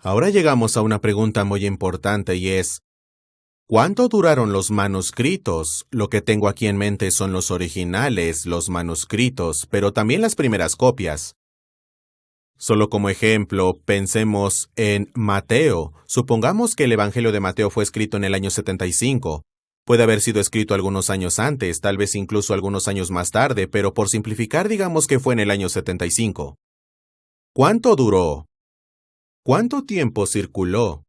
Ahora llegamos a una pregunta muy importante y es, ¿cuánto duraron los manuscritos? Lo que tengo aquí en mente son los originales, los manuscritos, pero también las primeras copias. Solo como ejemplo, pensemos en Mateo. Supongamos que el Evangelio de Mateo fue escrito en el año 75. Puede haber sido escrito algunos años antes, tal vez incluso algunos años más tarde, pero por simplificar digamos que fue en el año 75. ¿Cuánto duró? ¿Cuánto tiempo circuló?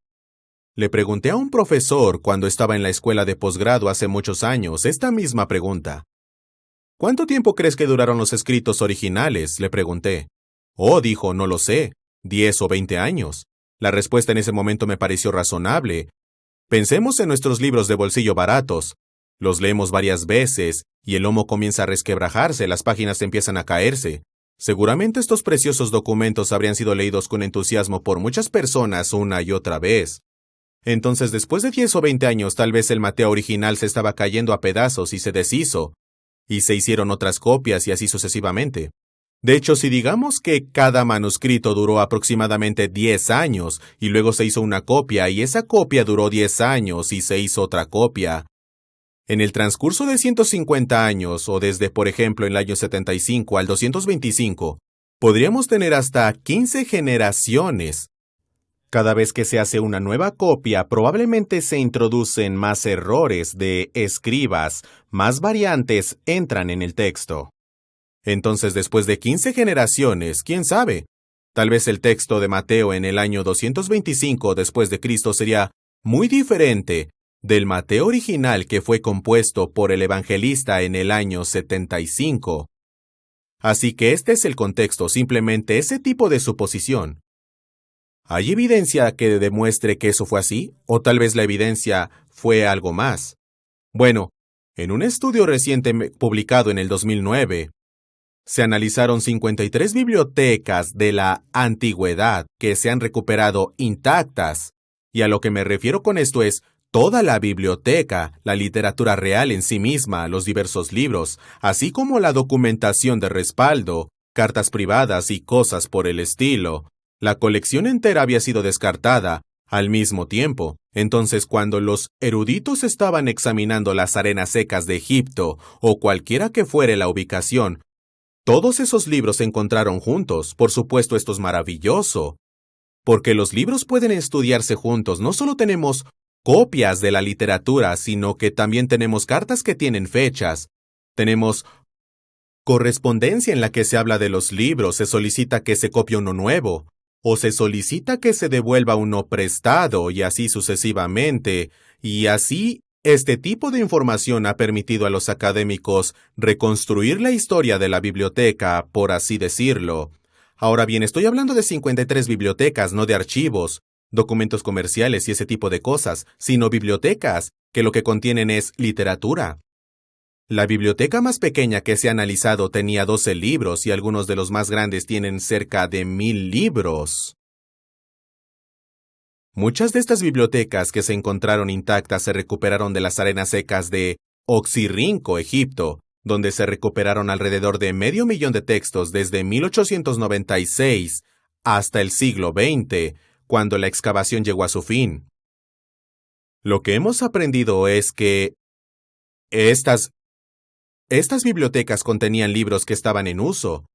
Le pregunté a un profesor cuando estaba en la escuela de posgrado hace muchos años esta misma pregunta. ¿Cuánto tiempo crees que duraron los escritos originales? Le pregunté. Oh, dijo, no lo sé, 10 o 20 años. La respuesta en ese momento me pareció razonable. Pensemos en nuestros libros de bolsillo baratos. Los leemos varias veces y el lomo comienza a resquebrajarse, las páginas empiezan a caerse. Seguramente estos preciosos documentos habrían sido leídos con entusiasmo por muchas personas una y otra vez. Entonces, después de 10 o 20 años, tal vez el Mateo original se estaba cayendo a pedazos y se deshizo, y se hicieron otras copias y así sucesivamente. De hecho, si digamos que cada manuscrito duró aproximadamente 10 años, y luego se hizo una copia, y esa copia duró 10 años y se hizo otra copia, en el transcurso de 150 años, o desde, por ejemplo, el año 75 al 225, podríamos tener hasta 15 generaciones. Cada vez que se hace una nueva copia, probablemente se introducen más errores de escribas, más variantes entran en el texto. Entonces, después de 15 generaciones, ¿quién sabe? Tal vez el texto de Mateo en el año 225 después de Cristo sería muy diferente del Mateo original que fue compuesto por el evangelista en el año 75. Así que este es el contexto, simplemente ese tipo de suposición. ¿Hay evidencia que demuestre que eso fue así? ¿O tal vez la evidencia fue algo más? Bueno, en un estudio reciente publicado en el 2009, se analizaron 53 bibliotecas de la antigüedad que se han recuperado intactas. Y a lo que me refiero con esto es toda la biblioteca, la literatura real en sí misma, los diversos libros, así como la documentación de respaldo, cartas privadas y cosas por el estilo. La colección entera había sido descartada al mismo tiempo. Entonces, cuando los eruditos estaban examinando las arenas secas de Egipto o cualquiera que fuere la ubicación, todos esos libros se encontraron juntos. Por supuesto, esto es maravilloso, porque los libros pueden estudiarse juntos. No solo tenemos copias de la literatura, sino que también tenemos cartas que tienen fechas. Tenemos correspondencia en la que se habla de los libros, se solicita que se copie uno nuevo, o se solicita que se devuelva uno prestado, y así sucesivamente, y así este tipo de información ha permitido a los académicos reconstruir la historia de la biblioteca, por así decirlo. Ahora bien, estoy hablando de 53 bibliotecas, no de archivos, documentos comerciales y ese tipo de cosas, sino bibliotecas, que lo que contienen es literatura. La biblioteca más pequeña que se ha analizado tenía 12 libros y algunos de los más grandes tienen cerca de 1000 libros. Muchas de estas bibliotecas que se encontraron intactas se recuperaron de las arenas secas de Oxirrinco, Egipto, donde se recuperaron alrededor de 500.000 de textos desde 1896 hasta el siglo XX, cuando la excavación llegó a su fin. Lo que hemos aprendido es que estas bibliotecas contenían libros que estaban en uso,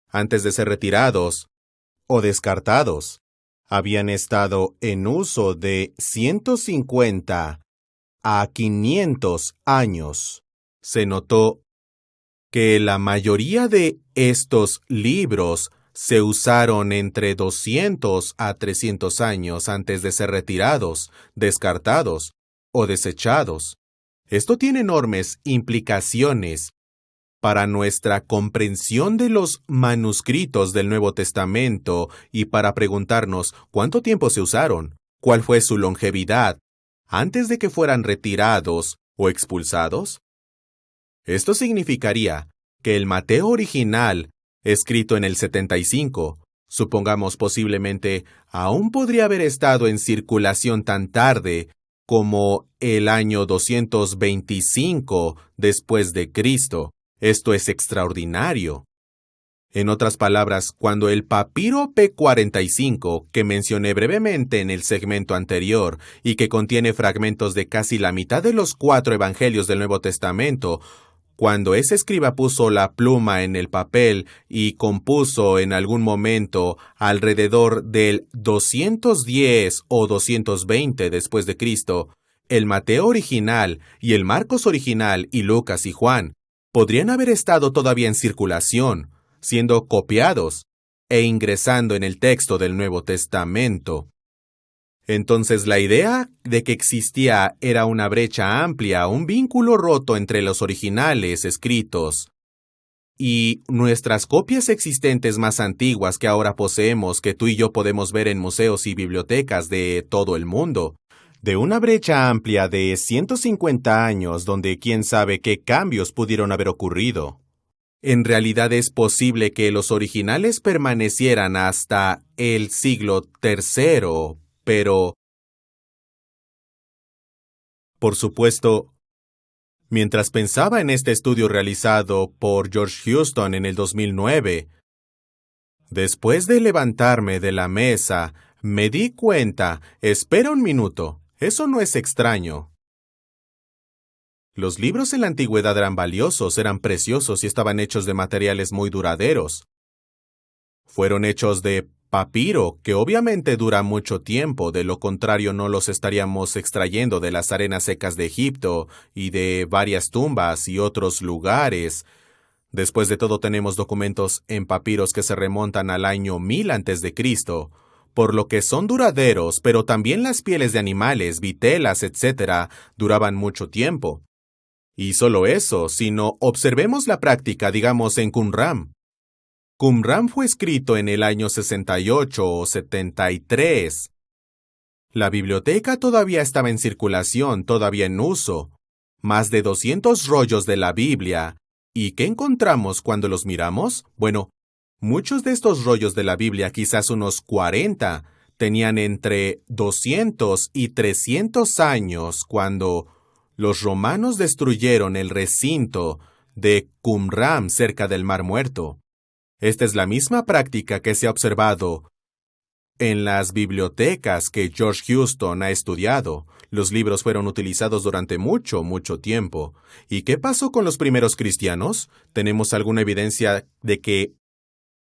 antes de ser retirados o descartados. Habían estado en uso de 150 a 500 años. Se notó que la mayoría de estos libros se usaron entre 200 a 300 años antes de ser retirados, descartados o desechados. Esto tiene enormes implicaciones para nuestra comprensión de los manuscritos del Nuevo Testamento y para preguntarnos cuánto tiempo se usaron, cuál fue su longevidad, antes de que fueran retirados o expulsados. Esto significaría que el Mateo original, escrito en el 75, supongamos posiblemente aún podría haber estado en circulación tan tarde como el año 225 después de Cristo. Esto es extraordinario. En otras palabras, cuando el papiro P45, que mencioné brevemente en el segmento anterior y que contiene fragmentos de casi la mitad de los 4 evangelios del Nuevo Testamento, cuando ese escriba puso la pluma en el papel y compuso en algún momento alrededor del 210 o 220 después de Cristo, el Mateo original y el Marcos original y Lucas y Juan podrían haber estado todavía en circulación, siendo copiados e ingresando en el texto del Nuevo Testamento. Entonces la idea de que existía era una brecha amplia, un vínculo roto entre los originales escritos y nuestras copias existentes más antiguas que ahora poseemos, que tú y yo podemos ver en museos y bibliotecas de todo el mundo, de una brecha amplia de 150 años donde quién sabe qué cambios pudieron haber ocurrido. En realidad es posible que los originales permanecieran hasta el siglo III, pero, por supuesto, mientras pensaba en este estudio realizado por George Houston en el 2009, después de levantarme de la mesa, me di cuenta, espera un minuto, eso no es extraño. Los libros en la antigüedad eran valiosos, eran preciosos y estaban hechos de materiales muy duraderos. Fueron hechos de papiro, que obviamente dura mucho tiempo, de lo contrario no los estaríamos extrayendo de las arenas secas de Egipto y de varias tumbas y otros lugares. Después de todo tenemos documentos en papiros que se remontan al año 1000 a.C., por lo que son duraderos, pero también las pieles de animales, vitelas, etc., duraban mucho tiempo. Y solo eso, sino observemos la práctica, digamos, en Qumran. Qumran fue escrito en el año 68 o 73. La biblioteca todavía estaba en circulación, todavía en uso. Más de 200 rollos de la Biblia. ¿Y qué encontramos cuando los miramos? Bueno, muchos de estos rollos de la Biblia, quizás unos 40, tenían entre 200 y 300 años cuando los romanos destruyeron el recinto de Qumran cerca del Mar Muerto. Esta es la misma práctica que se ha observado en las bibliotecas que George Houston ha estudiado. Los libros fueron utilizados durante mucho tiempo. ¿Y qué pasó con los primeros cristianos? Tenemos alguna evidencia de que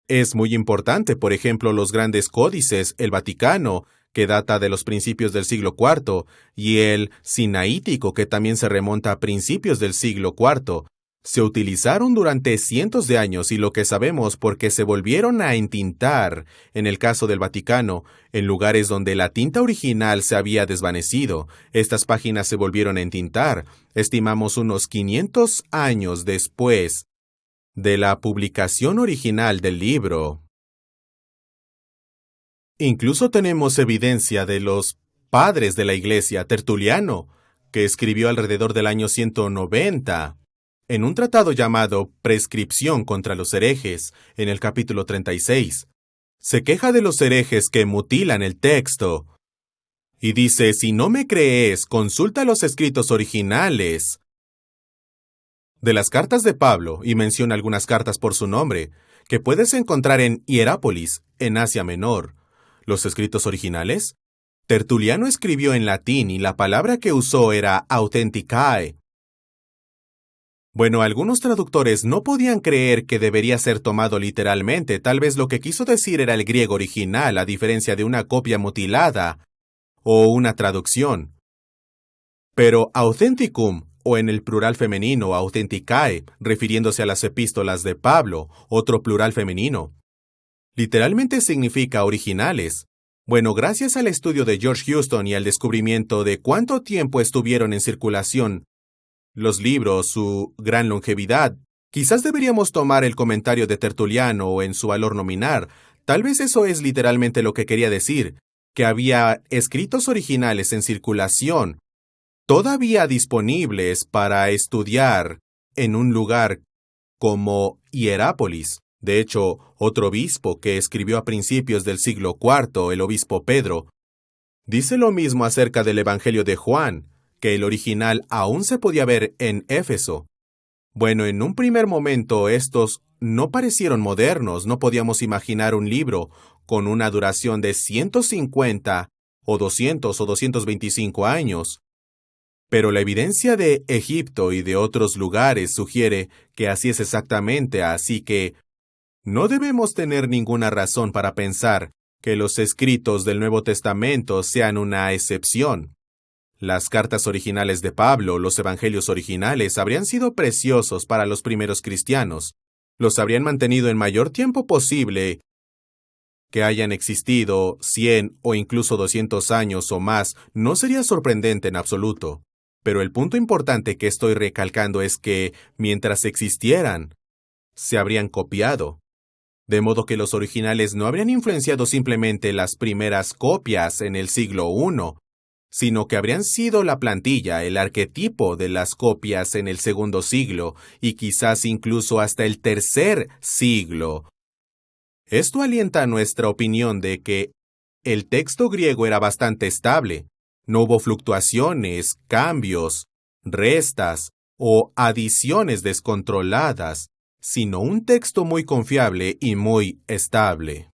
es muy importante, por ejemplo, los grandes códices, el Vaticano, que data de los principios del siglo IV, y el Sinaítico, que también se remonta a principios del siglo IV. Se utilizaron durante cientos de años y lo que sabemos porque se volvieron a entintar, en el caso del Vaticano, en lugares donde la tinta original se había desvanecido. Estas páginas se volvieron a entintar, estimamos unos 500 años después de la publicación original del libro. Incluso tenemos evidencia de los padres de la Iglesia, Tertuliano, que escribió alrededor del año 190. En un tratado llamado Prescripción contra los herejes, en el capítulo 36, se queja de los herejes que mutilan el texto. Y dice, si no me crees, consulta los escritos originales de las cartas de Pablo, y menciona algunas cartas por su nombre, que puedes encontrar en Hierápolis, en Asia Menor. ¿Los escritos originales? Tertuliano escribió en latín y la palabra que usó era authenticae. Bueno, algunos traductores no podían creer que debería ser tomado literalmente, tal vez lo que quiso decir era el griego original, a diferencia de una copia mutilada o una traducción. Pero authenticum, o en el plural femenino authenticae, refiriéndose a las epístolas de Pablo, otro plural femenino, literalmente significa originales. Bueno, gracias al estudio de George Houston y al descubrimiento de cuánto tiempo estuvieron en circulación los libros, su gran longevidad, quizás deberíamos tomar el comentario de Tertuliano en su valor nominal. Tal vez eso es literalmente lo que quería decir, que había escritos originales en circulación, todavía disponibles para estudiar en un lugar como Hierápolis. De hecho, otro obispo que escribió a principios del siglo IV, el obispo Pedro, dice lo mismo acerca del Evangelio de Juan, que el original aún se podía ver en Éfeso. Bueno, en un primer momento estos no parecieron modernos, no podíamos imaginar un libro con una duración de 150 o 200 o 225 años. Pero la evidencia de Egipto y de otros lugares sugiere que así es exactamente, así que no debemos tener ninguna razón para pensar que los escritos del Nuevo Testamento sean una excepción. Las cartas originales de Pablo, los evangelios originales, habrían sido preciosos para los primeros cristianos. Los habrían mantenido en mayor tiempo posible. Que hayan existido 100 o incluso 200 años o más no sería sorprendente en absoluto. Pero el punto importante que estoy recalcando es que, mientras existieran, se habrían copiado. De modo que los originales no habrían influenciado simplemente las primeras copias en el siglo I, sino que habrían sido la plantilla, el arquetipo de las copias en el segundo siglo y quizás incluso hasta el tercer siglo. Esto alienta nuestra opinión de que el texto griego era bastante estable. No hubo fluctuaciones, cambios, restas o adiciones descontroladas, sino un texto muy confiable y muy estable.